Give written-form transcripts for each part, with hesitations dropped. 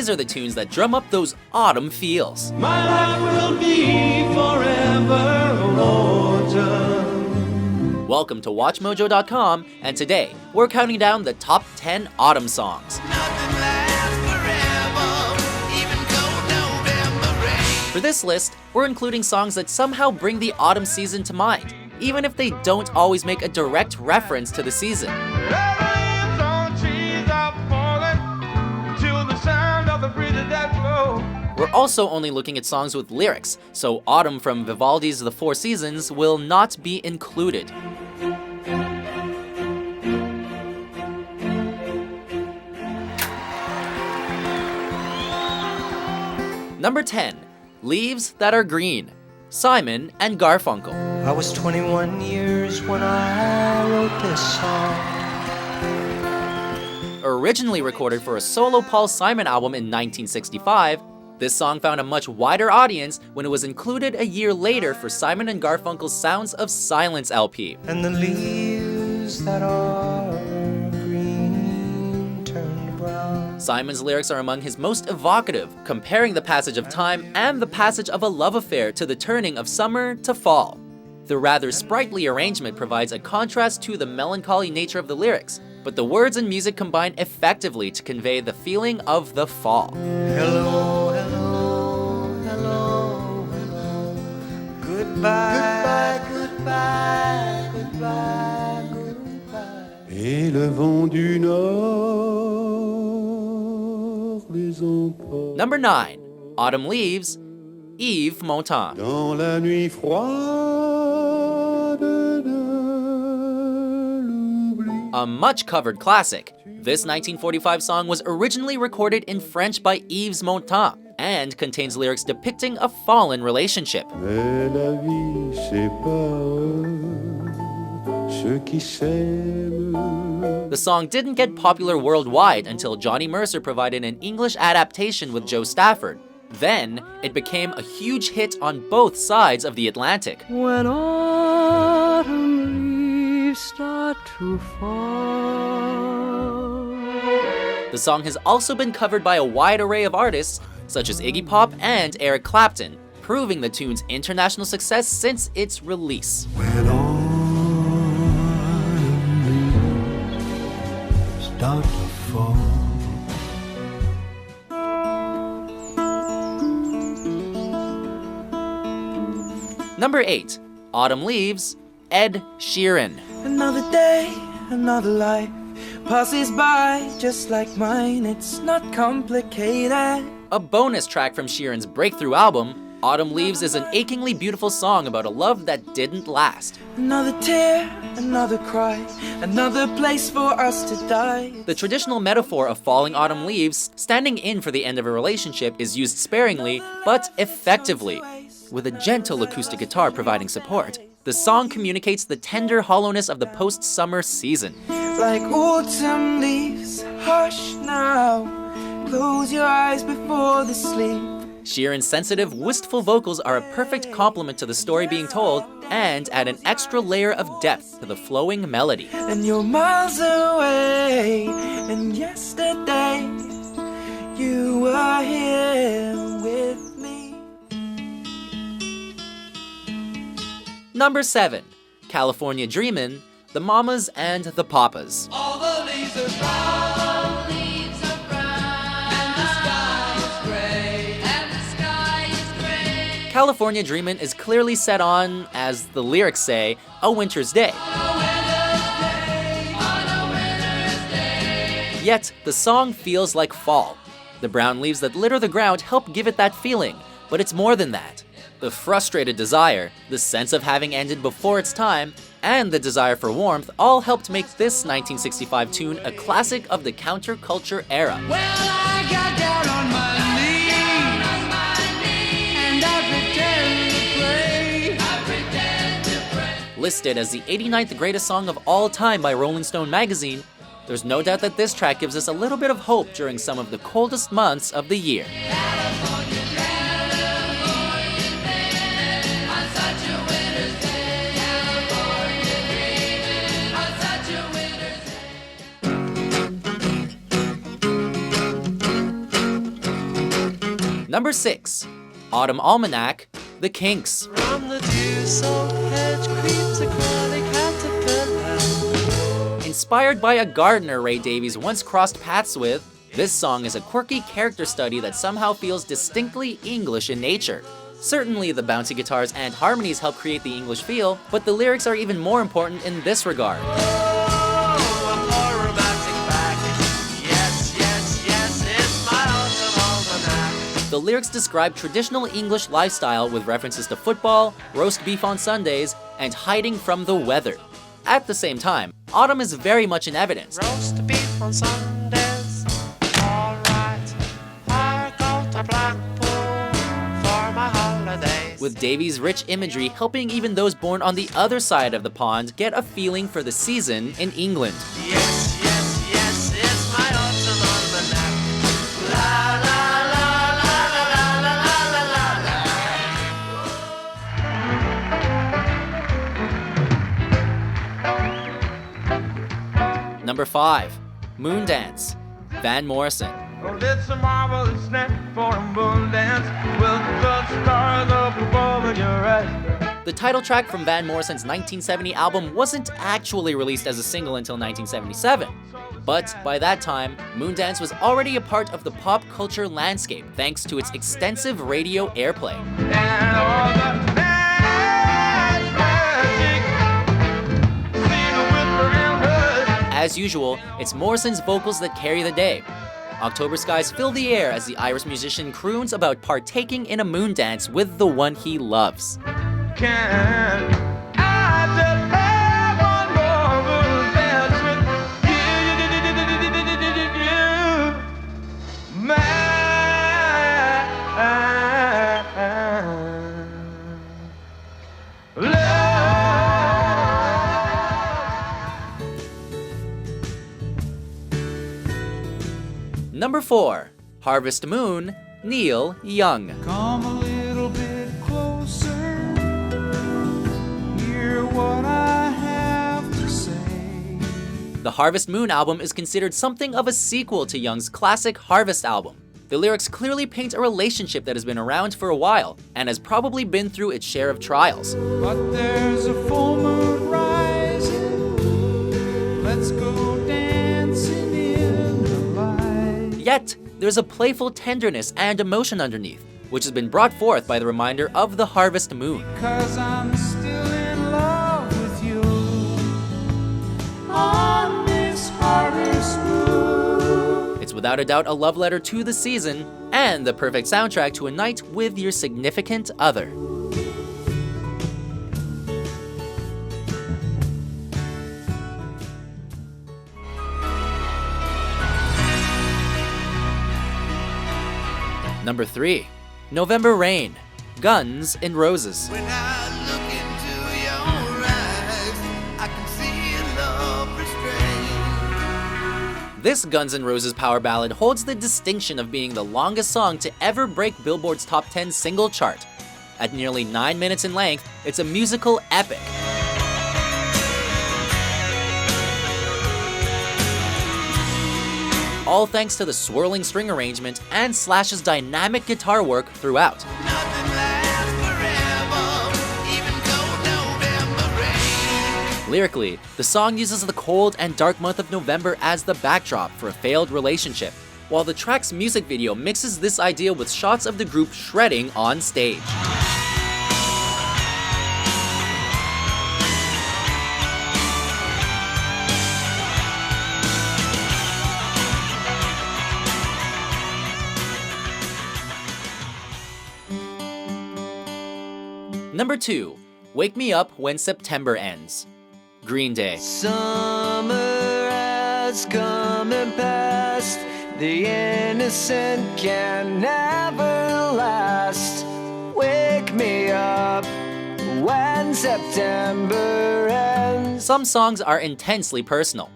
these are the tunes that drum up those autumn feels. My life will be forever autumn. Welcome to WatchMojo.com, and today we're counting down the top 10 autumn songs. For this list, we're including songs that somehow bring the autumn season to mind, even if they don't always make a direct reference to the season. We're also only looking at songs with lyrics, so Autumn from Vivaldi's The Four Seasons will not be included. Number 10. Leaves That Are Green, Simon and Garfunkel. I was 21 years when I wrote this song. Originally recorded for a solo Paul Simon album in 1965, this song found a much wider audience when it was included a year later for Simon and Garfunkel's Sounds of Silence LP. And the leaves that are green turned brown. Simon's lyrics are among his most evocative, comparing the passage of time and the passage of a love affair to the turning of summer to fall. The rather sprightly arrangement provides a contrast to the melancholy nature of the lyrics, but the words and music combine effectively to convey the feeling of the fall. Hello, hello, hello, hello. Goodbye, goodbye, goodbye, goodbye. Et le vent du nord les emporte. Number 9. Autumn Leaves, Yves Montand. Dans la nuit froide de l'oubli. A much-covered classic, this 1945 song was originally recorded in French by Yves Montand and contains lyrics depicting a fallen relationship. Mais la vie sépare ceux qui s'aiment. The song didn't get popular worldwide until Johnny Mercer provided an English adaptation with Joe Stafford. Then, it became a huge hit on both sides of the Atlantic. When autumn leaves start to fall. The song has also been covered by a wide array of artists, such as Iggy Pop and Eric Clapton, proving the tune's international success since its release. When autumn leaves start to fall. Number 8. Autumn Leaves, Ed Sheeran. Another day, another life passes by just like mine. It's not complicated. A bonus track from Sheeran's breakthrough album, Autumn Leaves is an achingly beautiful song about a love that didn't last. Another tear, another cry, another place for us to die. The traditional metaphor of falling autumn leaves, standing in for the end of a relationship, is used sparingly, but effectively. With a gentle acoustic guitar providing support, the song communicates the tender hollowness of the post-summer season. Like autumn leaves, hush now. Close your eyes before the sleep. Sheeran's sensitive, wistful vocals are a perfect complement to the story being told and add an extra layer of depth to the flowing melody. And you're miles away, and yesterday you were here with me. Number 7. California Dreamin', The Mamas and the Papas. All the leaves are brown, leaves are brown, and the sky is gray, and the sky is gray. California Dreamin' is clearly set on, as the lyrics say, a winter's day. Yet, the song feels like fall. The brown leaves that litter the ground help give it that feeling, but it's more than that. The frustrated desire, the sense of having ended before its time, and the desire for warmth all helped make this 1965 tune a classic of the counterculture era. Well, I got down on my knees, and I pretend to pray. Listed as the 89th greatest song of all time by Rolling Stone magazine, there's no doubt that this track gives us a little bit of hope during some of the coldest months of the year. Number 6. Autumn Almanac, The Kinks. From the dew-soaked hedge creeps a crawly caterpillar. Inspired by a gardener Ray Davies once crossed paths with, this song is a quirky character study that somehow feels distinctly English in nature. Certainly the bouncy guitars and harmonies help create the English feel, but the lyrics are even more important in this regard. The lyrics describe traditional English lifestyle with references to football, roast beef on Sundays, and hiding from the weather. At the same time, autumn is very much in evidence. Roast beef on Sundays, alright. I go to Blackpool for my holidays. With Davies' rich imagery helping even those born on the other side of the pond get a feeling for the season in England. Yes, yes, yes, it's my autumn almanac. La la la la la la la la la la. Number 5. Moondance, Van Morrison. Oh, it's a marvelous night for a moon dance with the stars up above in your eyes. The title track from Van Morrison's 1970 album wasn't actually released as a single until 1977. But by that time, Moondance was already a part of the pop culture landscape thanks to its extensive radio airplay. And all the magic, see the whisper and hush. As usual, it's Morrison's vocals that carry the day. October skies fill the air as the Irish musician croons about partaking in a moon dance with the one he loves. Can I just have one more moon dance with you, my love? Number 4. Harvest Moon, Neil Young. Come a little bit closer. Hear what I have to say. The Harvest Moon album is considered something of a sequel to Young's classic Harvest album. The lyrics clearly paint a relationship that has been around for a while and has probably been through its share of trials. But there's a full moon rising. Let's go dancing in the light. Yet, there's a playful tenderness and emotion underneath, which has been brought forth by the reminder of the harvest moon. 'Cause I'm still in love with you on this harvest moon. It's without a doubt a love letter to the season and the perfect soundtrack to a night with your significant other. Number 3. November Rain, Guns N' Roses. When I look into your eyes, I can see love restrained. This Guns N' Roses power ballad holds the distinction of being the longest song to ever break Billboard's top 10 single chart. At nearly 9 minutes in length, it's a musical epic. All thanks to the swirling string arrangement and Slash's dynamic guitar work throughout. Nothing lasts forever, even cold November rain. Lyrically, the song uses the cold and dark month of November as the backdrop for a failed relationship, while the track's music video mixes this idea with shots of the group shredding on stage. Number 2. Wake Me Up When September Ends, Green Day. Summer has come and passed. The innocent can never last. Wake me up when September ends. Some songs are intensely personal.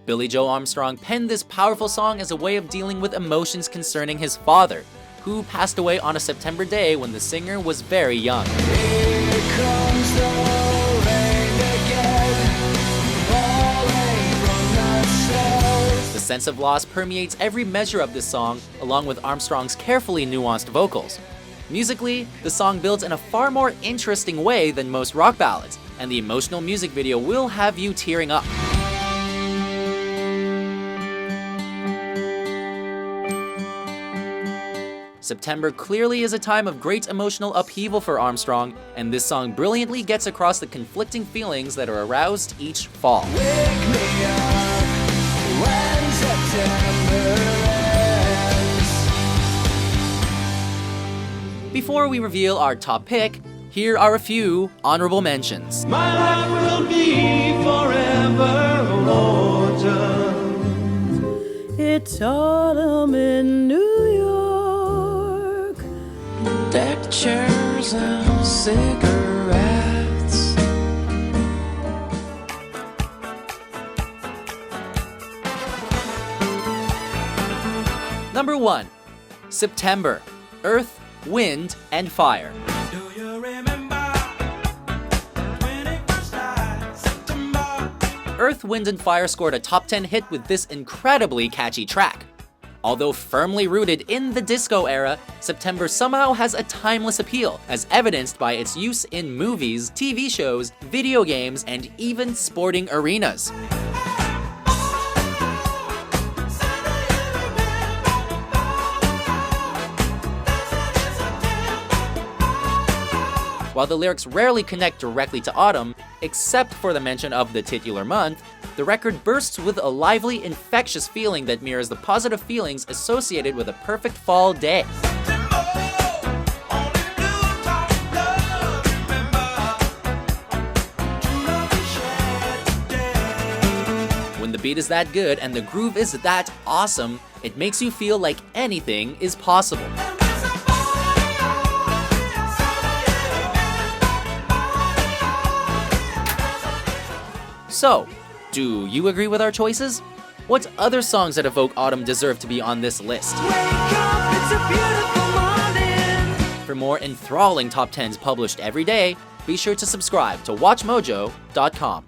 Billy Joe Armstrong penned this powerful song as a way of dealing with emotions concerning his father, who passed away on a September day when the singer was very young. Here comes the rain again, falling from the stars. The sense of loss permeates every measure of this song, along with Armstrong's carefully nuanced vocals. Musically, the song builds in a far more interesting way than most rock ballads, and the emotional music video will have you tearing up. September clearly is a time of great emotional upheaval for Armstrong, and this song brilliantly gets across the conflicting feelings that are aroused each fall. Wake me up when September ends. Before we reveal our top pick, here are a few honorable mentions. My life will be forever autumn. It's autumn in New York. Deck chairs and cigarettes. Number 1. September, Earth, Wind, and Fire. Do you remember when it first started, September? Earth, Wind, and Fire scored a top 10 hit with this incredibly catchy track. Although firmly rooted in the disco era, September somehow has a timeless appeal, as evidenced by its use in movies, TV shows, video games, and even sporting arenas. While the lyrics rarely connect directly to autumn, except for the mention of the titular month, the record bursts with a lively, infectious feeling that mirrors the positive feelings associated with a perfect fall day. When the beat is that good and the groove is that awesome, it makes you feel like anything is possible. So, do you agree with our choices? What other songs that evoke autumn deserve to be on this list? Wake up, it's a beautiful morning. For more enthralling top 10s published every day, be sure to subscribe to WatchMojo.com.